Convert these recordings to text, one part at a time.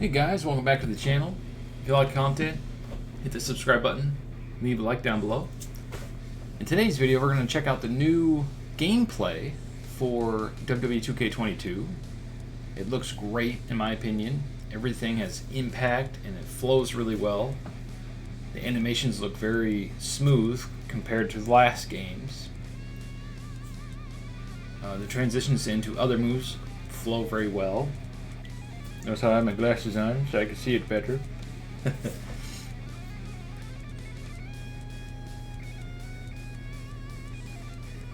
Hey guys, welcome back to the channel. If you like content, hit the subscribe button, leave a like down below. In today's video, we're going to check out the new gameplay for WWE 2K22. It looks great in my opinion. Everything has impact and it flows really well. The animations look very smooth compared to the last games. The transitions into other moves flow very well. Notice how I have my glasses on so I can see it better.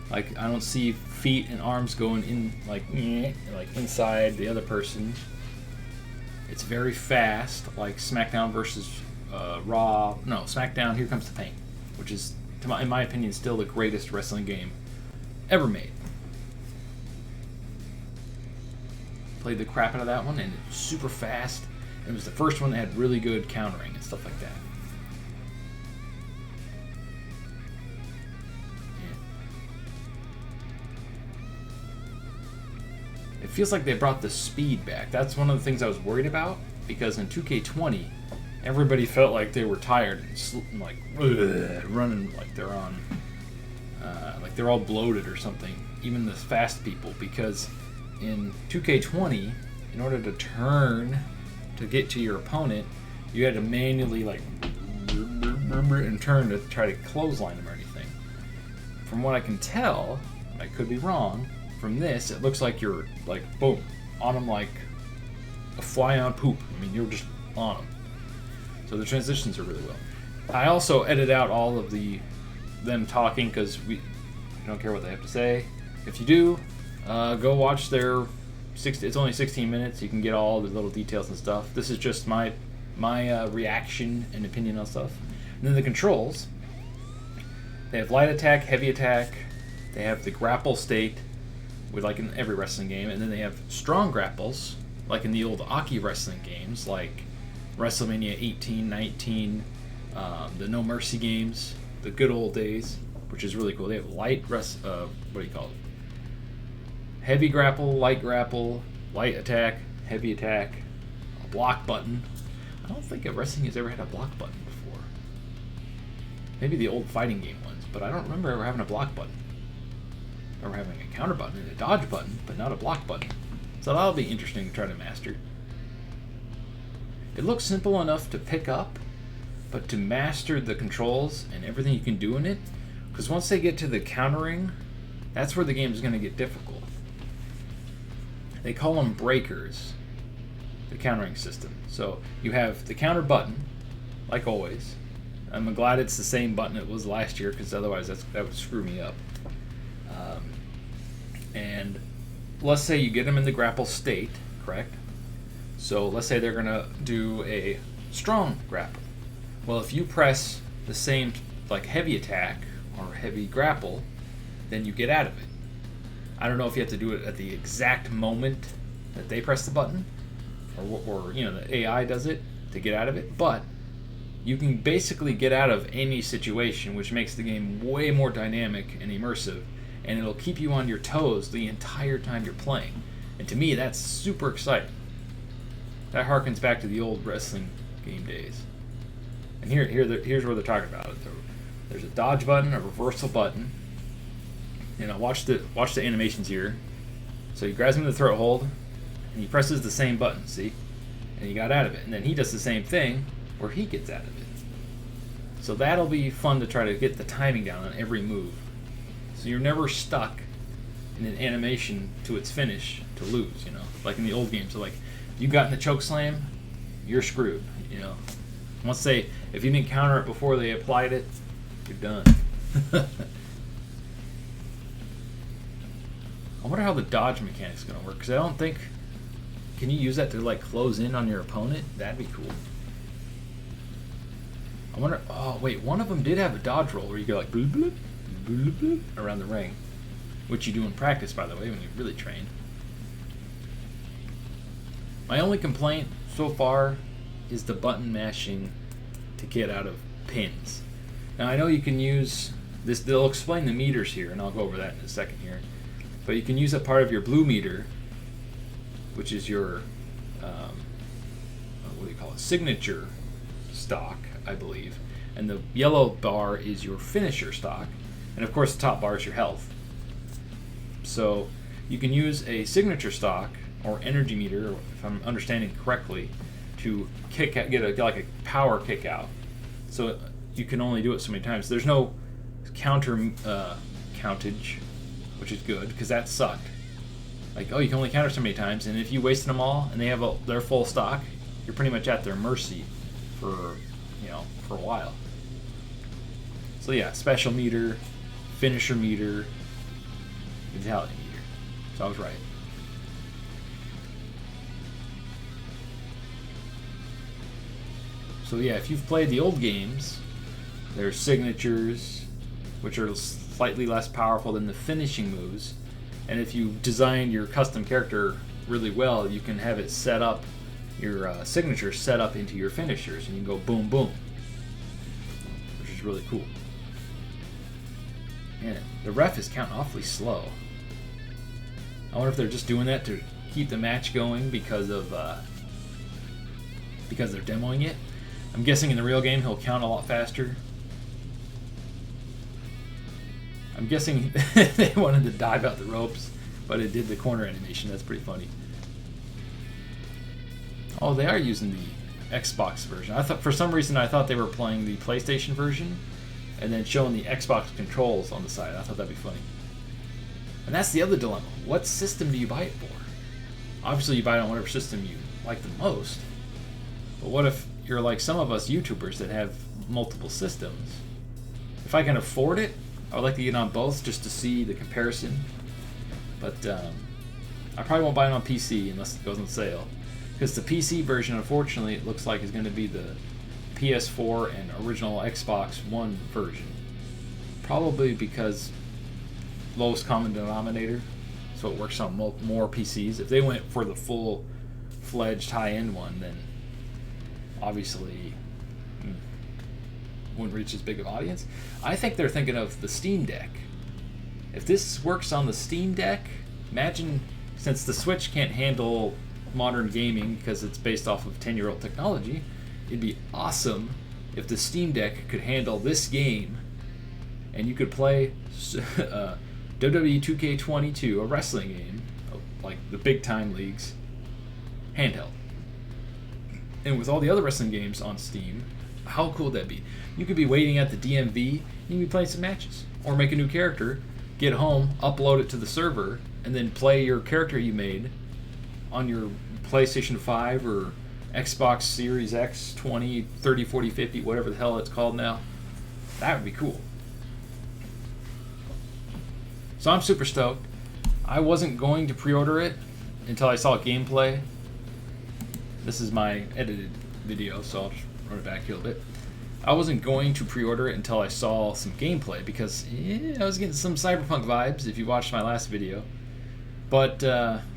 Like, I don't see feet and arms going in like inside the other person. It's very fast, like SmackDown versus Raw. No, SmackDown Here Comes the Pain, which is, in my opinion, still the greatest wrestling game ever made. Played the crap out of that one, and it was super fast. It was the first one that had really good countering and stuff like that. Yeah. It feels like they brought the speed back. That's one of the things I was worried about, because in 2K20, everybody felt like they were tired and like running like they're on, like they're all bloated or something. Even the fast people, because in 2K20, in order to turn to get to your opponent, you had to manually like and turn to try to clothesline them or anything. From what I can tell, I could be wrong, from this it looks like you're like boom on them like a fly on poop. I mean, you're just on them. So the transitions are really well. I also edit out all of them talking because we don't care what they have to say. If you do, go watch their it's only 16 minutes. You can get all the little details and stuff. This is just my reaction and opinion on stuff. And then the controls. They have light attack, heavy attack. They have the grapple state, with like in every wrestling game, and then they have strong grapples, like in the old Aki wrestling games, like WrestleMania 18, 19, the No Mercy games, the good old days, which is really cool. They have light what do you call it? Heavy grapple, light attack, heavy attack, a block button. I don't think a wrestling has ever had a block button before. Maybe the old fighting game ones, but I don't remember ever having a block button. I remember having a counter button and a dodge button, but not a block button. So that'll be interesting to try to master. It looks simple enough to pick up, but to master the controls and everything you can do in it, because once they get to the countering, that's where the game is going to get difficult. They call them breakers, the countering system. So you have the counter button, like always. I'm glad it's the same button it was last year, because otherwise that would screw me up. And let's say you get them in the grapple state, correct? So let's say they're going to do a strong grapple. Well, if you press the same like heavy attack or heavy grapple, then you get out of it. I don't know if you have to do it at the exact moment that they press the button, or you know, the AI does it to get out of it, but you can basically get out of any situation, which makes the game way more dynamic and immersive, and it'll keep you on your toes the entire time you're playing. And to me, that's super exciting. That harkens back to the old wrestling game days. And here's where they're talking about it. There's a dodge button, a reversal button. You know, watch the animations here. So he grabs him in the throat hold, and he presses the same button, see? And he got out of it. And then he does the same thing, where he gets out of it. So that'll be fun to try to get the timing down on every move. So you're never stuck in an animation to its finish to lose, you know? Like in the old games. So like, you got in the choke slam, you're screwed, you know? If you didn't counter it before they applied it, you're done. I wonder how the dodge mechanic's going to work, because I don't think... Can you use that to, like, close in on your opponent? That'd be cool. I wonder... Oh, wait, one of them did have a dodge roll where you go, like, bloop, bloop, bloop, bloop, around the ring. Which you do in practice, by the way, when you really train. My only complaint so far is the button mashing to get out of pins. Now, I know you can use... this. They'll explain the meters here, and I'll go over that in a second here. But you can use a part of your blue meter, which is your what do you call it, signature stock, I believe, and the yellow bar is your finisher stock, and of course the top bar is your health. So you can use a signature stock or energy meter, if I'm understanding correctly, to get like a power kick out. So you can only do it so many times. There's no counter countage, which is good because that sucked. Like, oh, you can only counter so many times, and if you wasted them all and they have their full stock, you're pretty much at their mercy for a while. So yeah, special meter, finisher meter, vitality meter. So I was right. So yeah, if you've played the old games, there's signatures, which are slightly less powerful than the finishing moves. And if you design your custom character really well, you can have it set up, your signature set up into your finishers, and you can go boom, boom, which is really cool. Man, the ref is counting awfully slow. I wonder if they're just doing that to keep the match going because they're demoing it. I'm guessing in the real game he'll count a lot faster. I'm guessing they wanted to dive out the ropes, but it did the corner animation. That's pretty funny. Oh, they are using the Xbox version. I thought, for some reason, I thought they were playing the PlayStation version and then showing the Xbox controls on the side. I thought that'd be funny. And that's the other dilemma. What system do you buy it for? Obviously, you buy it on whatever system you like the most. But what if you're like some of us YouTubers that have multiple systems? If I can afford it, I would like to get on both just to see the comparison. But I probably won't buy it on PC unless it goes on sale. Because the PC version, unfortunately, it looks like is going to be the PS4 and original Xbox One version. Probably because lowest common denominator, so it works on more PCs. If they went for the full-fledged high-end one, then obviously wouldn't reach as big of an audience. I think they're thinking of the Steam Deck. If this works on the Steam Deck, imagine, since the Switch can't handle modern gaming because it's based off of 10-year-old technology, it'd be awesome if the Steam Deck could handle this game and you could play WWE 2K22, a wrestling game, like the big time leagues, handheld. And with all the other wrestling games on Steam, how cool would that be? You could be waiting at the DMV, and you could be playing some matches. Or make a new character, get home, upload it to the server, and then play your character you made on your PlayStation 5 or Xbox Series X, 20, 30, 40, 50, whatever the hell it's called now. That would be cool. So I'm super stoked. I wasn't going to pre-order it until I saw gameplay. This is my edited video, so I'll just run it back here a little bit. I wasn't going to pre-order it until I saw some gameplay because I was getting some Cyberpunk vibes if you watched my last video. But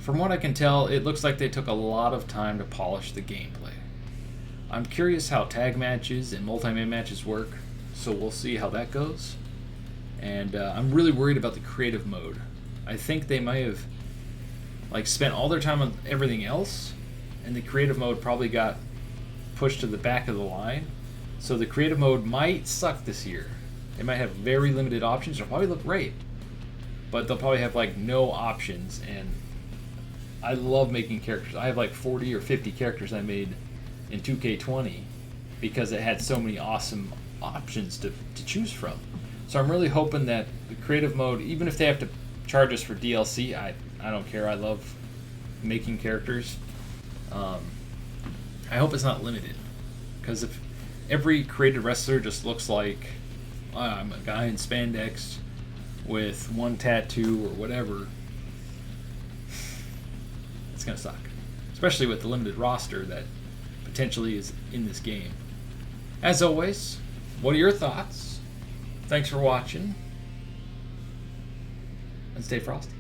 from what I can tell, it looks like they took a lot of time to polish the gameplay. I'm curious how tag matches and multi-man matches work, so we'll see how that goes. And I'm really worried about the creative mode. I think they might have spent all their time on everything else, and the creative mode probably got pushed to the back of the line. So the creative mode might suck this year. They might have very limited options. It'll probably look great, but they'll probably have no options. And I love making characters. I have 40 or 50 characters I made in 2K20 because it had so many awesome options to choose from. So I'm really hoping that the creative mode, even if they have to charge us for DLC, I don't care. I love making characters. I hope it's not limited, because if every created wrestler just looks like I'm a guy in spandex with one tattoo or whatever, it's gonna suck, especially with the limited roster that potentially is in this game. As always, what are your thoughts? Thanks for watching, and stay frosty.